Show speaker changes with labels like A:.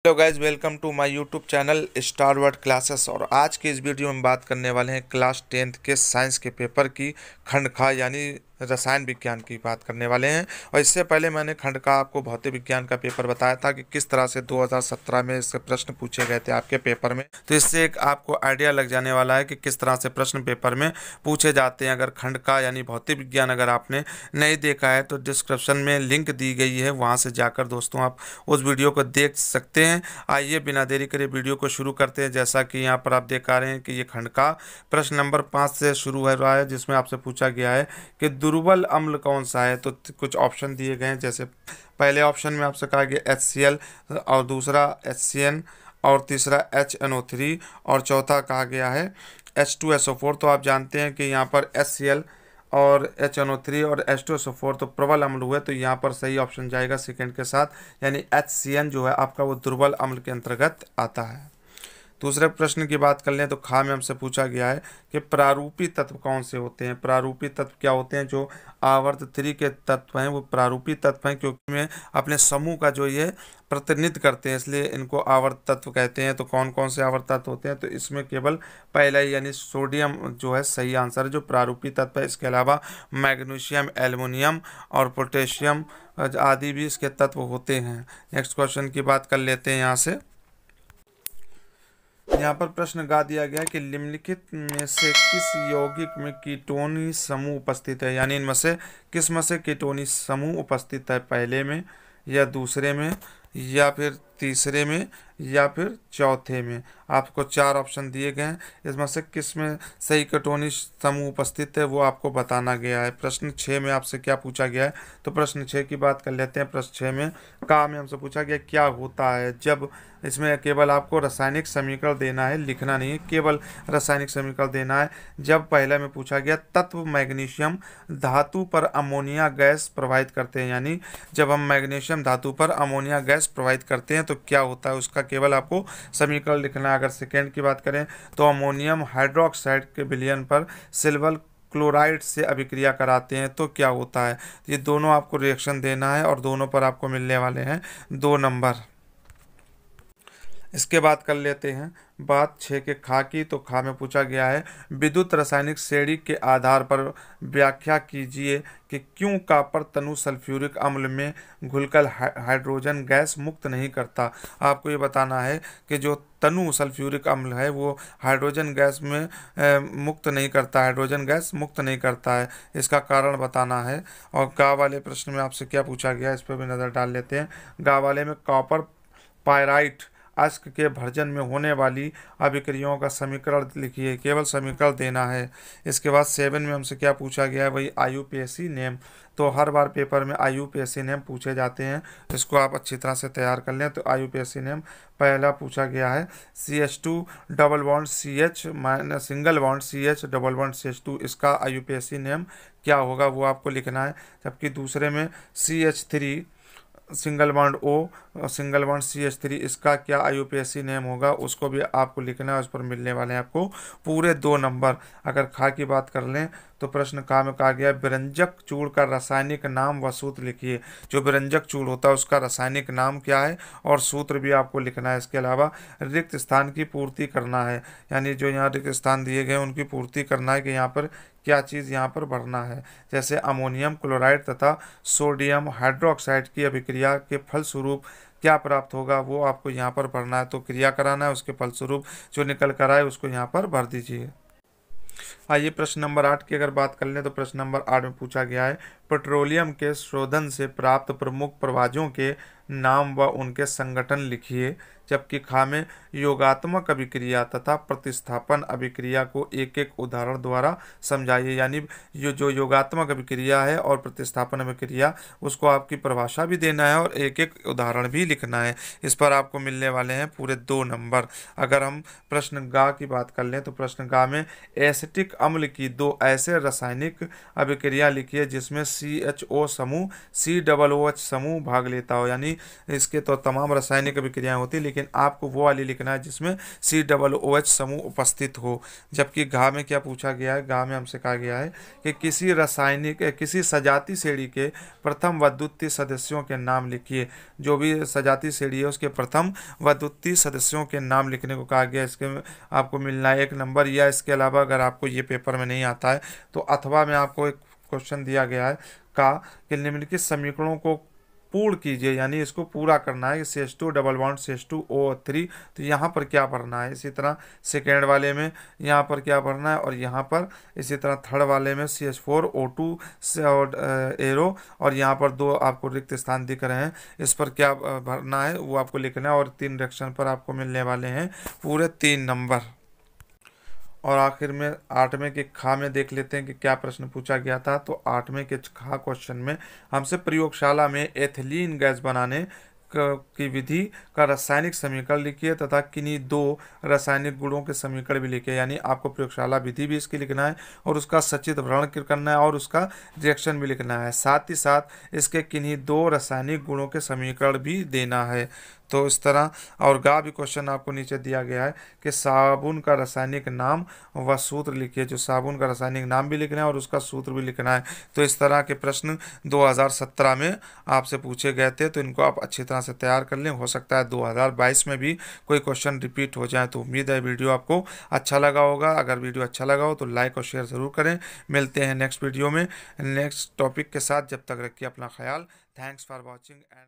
A: Hello guys, welcome to my YouTube channel star word classes. और आज की इस वीडियो में बात करने वाले हैं क्लास 10th के साइंस के पेपर की खंड खा यानी रसायन विज्ञान की बात करने वाले हैं। और इससे पहले मैंने खंड का आपको भौतिक विज्ञान का पेपर बताया था कि किस तरह से 2017 में इससे प्रश्न पूछे गए थे आपके पेपर में। तो इससे एक आपको आइडिया लग जाने वाला है कि किस तरह से प्रश्न पेपर में पूछे जाते हैं। अगर खंड का यानी भौतिक विज्ञान अगर आपने नहीं देखा है तो डिस्क्रिप्शन में लिंक दी गई है, वहाँ से जाकर दोस्तों आप उस वीडियो को देख सकते हैं। आइए बिना देरी करे वीडियो को शुरू करते हैं। जैसा कि यहाँ पर आप देख पा रहे हैं कि ये खंड का प्रश्न नंबर 5 से शुरू हो रहा है, जिसमें आपसे पूछा गया है कि दुर्बल अम्ल कौन सा है। तो कुछ ऑप्शन दिए गए हैं, जैसे पहले ऑप्शन में आपसे कहा गया HCl और दूसरा HCN और तीसरा HNO3 और चौथा कहा गया है H2SO4। तो आप जानते हैं कि यहाँ पर HCl और HNO3 और H2SO4 तो प्रबल अम्ल हुए, तो यहाँ पर सही ऑप्शन जाएगा सेकंड के साथ, यानी HCN जो है आपका वो दुर्बल अम्ल के अंतर्गत आता है। दूसरे प्रश्न की बात कर लें तो खा में हमसे पूछा गया है कि प्रारूपी तत्व कौन से होते हैं। प्रारूपी तत्व क्या होते हैं? जो आवर्त 3 के तत्व हैं वो प्रारूपी तत्व हैं, क्योंकि में अपने समूह का जो ये प्रतिनिधित्व करते हैं, इसलिए इनको आवर्त तत्व कहते हैं। तो कौन कौन से आवर्त तत्व होते हैं? तो इसमें केवल पहला ही यानी सोडियम जो है सही आंसर है, जो प्रारूपी तत्व है। इसके अलावा मैग्नीशियम, एल्युमिनियम और पोटेशियम आदि भी इसके तत्व होते हैं। नेक्स्ट क्वेश्चन की बात कर लेते हैं। यहाँ पर प्रश्न गा दिया गया है कि निम्नलिखित में से किस यौगिक में कीटोनी समूह उपस्थित है, यानी इनमें से किस में से कीटोनी समूह उपस्थित है, पहले में या दूसरे में या फिर तीसरे में या फिर चौथे में। आपको 4 ऑप्शन दिए गए हैं, इसमें से किस में सही कीटोनी समूह उपस्थित है वो आपको बताना गया है। प्रश्न 6 में आपसे क्या पूछा गया है? तो प्रश्न 6 की बात कर लेते हैं। प्रश्न 6 में में हमसे पूछा गया क्या होता है जब, इसमें केवल आपको रासायनिक समीकरण देना है, लिखना नहीं है, केवल रासायनिक समीकरण देना है। जब पहला में पूछा गया तत्व मैग्नीशियम धातु पर अमोनिया गैस प्रवाहित करते हैं, यानी जब हम मैग्नीशियम धातु पर अमोनिया गैस प्रवाहित करते हैं तो क्या होता है, उसका केवल आपको समीकरण लिखना है। अगर सेकेंड की बात करें तो अमोनियम हाइड्रोक्साइड के विलयन पर सिल्वर क्लोराइड से अभिक्रिया कराते हैं तो क्या होता है। ये दोनों आपको रिएक्शन देना है और दोनों पर आपको मिलने वाले हैं 2 नंबर। इसके बाद कर लेते हैं बात 6 के खा की। तो खा में पूछा गया है विद्युत रासायनिक श्रेणी के आधार पर व्याख्या कीजिए कि क्यों कॉपर तनु सल्फ्यूरिक अम्ल में घुलकर हाइड्रोजन गैस मुक्त नहीं करता। आपको ये बताना है कि जो तनु सल्फ्यूरिक अम्ल है वो हाइड्रोजन गैस में मुक्त नहीं करता, हाइड्रोजन गैस मुक्त नहीं करता है, इसका कारण बताना है। और गा वाले प्रश्न में आपसे क्या पूछा गया, इस पर भी नज़र डाल लेते हैं। गा वाले में कॉपर पायराइट अयस्क के भर्जन में होने वाली अभिक्रियाओं का समीकरण लिखिए, केवल समीकरण देना है। इसके बाद 7 में हमसे क्या पूछा गया है, वही IUPAC नेम। तो हर बार पेपर में IUPAC नेम पूछे जाते हैं, इसको आप अच्छी तरह से तैयार कर लें। तो IUPAC नेम पहला पूछा गया है CH2 double bond CH minus single bond CH double bond CH2, इसका IUPAC नेम क्या होगा वो आपको लिखना है। जबकि दूसरे में CH3 single bond O single bond CH3, इसका क्या IUPAC नेम होगा उसको भी आपको लिखना है। उस पर मिलने वाले हैं आपको पूरे 2 नंबर। अगर खा की बात कर लें तो प्रश्न का में कहा गया व्यंजक चूड़ का रासायनिक नाम व सूत्र लिखिए। जो व्यंजक चूड़ होता है उसका रासायनिक नाम क्या है और सूत्र भी आपको लिखना है। इसके अलावा रिक्त स्थान की पूर्ति करना है, यानी जो यहाँ रिक्त स्थान दिए गए उनकी पूर्ति करना है कि यहाँ पर क्या चीज़ यहाँ पर भरना है। जैसे अमोनियम क्लोराइड तथा सोडियम हाइड्रोक्साइड की अभिक्रिया के फलस्वरूप क्या प्राप्त होगा वो आपको यहाँ पर भरना है। तो क्रिया कराना है, उसके फलस्वरूप जो निकल कर आए उसको यहाँ पर भर दीजिए। आइए प्रश्न नंबर 8 की अगर बात कर लें तो प्रश्न नंबर 8 में पूछा गया है पेट्रोलियम के शोधन से प्राप्त प्रमुख प्रभाजों के नाम व उनके संगठन लिखिए। जबकि खा में योगात्मक अभिक्रिया तथा प्रतिस्थापन अभिक्रिया को एक एक उदाहरण द्वारा समझाइए, यानी ये जो योगात्मक अभिक्रिया है और प्रतिस्थापन अभिक्रिया उसको आपकी परिभाषा भी देना है और एक एक उदाहरण भी लिखना है। इस पर आपको मिलने वाले हैं पूरे 2 नंबर। अगर हम प्रश्न गा की बात कर लें तो प्रश्न गा में एसिटिक अम्ल की 2 ऐसे रासायनिक अभिक्रिया लिखिए जिसमें CHO समूह COOH समूह भाग लेता हो। यानी इसके तो तमाम रासायनिक अभिक्रियाएं होती, लेकिन आपको वो वाली लिखना है जिसमें COOH समूह उपस्थित हो। जबकि घा में क्या पूछा गया है, घा में हमसे कहा गया है कि किसी सजाती श्रेणी के प्रथम व द्वितीय सदस्यों के नाम लिखिए। जो भी सजाती श्रेणी है उसके प्रथम व द्वितीय सदस्यों के नाम लिखने को कहा गया। इसके आपको मिलना है 1 नंबर, या इसके अलावा अगर आपको ये पेपर में नहीं आता है तो अथवा में आपको एक क्वेश्चन दिया गया है का कि निम्नलिखित समीकरणों को पूर्ण कीजिए, यानी इसको पूरा करना है। CH2 डबल बॉन्ड CH2O3, तो यहाँ पर क्या भरना है। इसी तरह सेकेंड वाले में यहाँ पर क्या भरना है, और यहाँ पर इसी तरह थर्ड वाले में CH4O2 से और एरो, और यहाँ पर 2 आपको रिक्त स्थान दिख रहे हैं, इस पर क्या भरना है वो आपको लिखना है। और 3 रिएक्शन पर आपको मिलने वाले हैं पूरे 3 नंबर। और आखिर में 8वें के खा में देख लेते हैं कि क्या प्रश्न पूछा गया था। तो 8वें के खा क्वेश्चन में हमसे प्रयोगशाला में एथिलीन गैस बनाने की विधि का रासायनिक समीकरण लिखिए तथा किन्हीं 2 रासायनिक गुणों के समीकरण भी लिखिए। यानी आपको प्रयोगशाला विधि भी इसकी लिखना है और उसका सचित्र वर्णन करना है और उसका रिएक्शन भी लिखना है। साथ ही साथ इसके किन्हीं 2 रासायनिक गुणों के समीकरण भी देना है। तो इस तरह, और गा भी क्वेश्चन आपको नीचे दिया गया है कि साबुन का रासायनिक नाम व सूत्र लिखिए। जो साबुन का रासायनिक नाम भी लिखना है और उसका सूत्र भी लिखना है। तो इस तरह के प्रश्न 2017 में आपसे पूछे गए थे, तो इनको आप अच्छी तरह से तैयार कर लें। हो सकता है 2022 में भी कोई क्वेश्चन रिपीट हो जाए। तो उम्मीद है वीडियो आपको अच्छा लगा होगा। अगर वीडियो अच्छा लगा हो तो लाइक और शेयर ज़रूर करें। मिलते हैं नेक्स्ट वीडियो में नेक्स्ट टॉपिक के साथ। जब तक रखिए अपना ख्याल। Thanks for watching and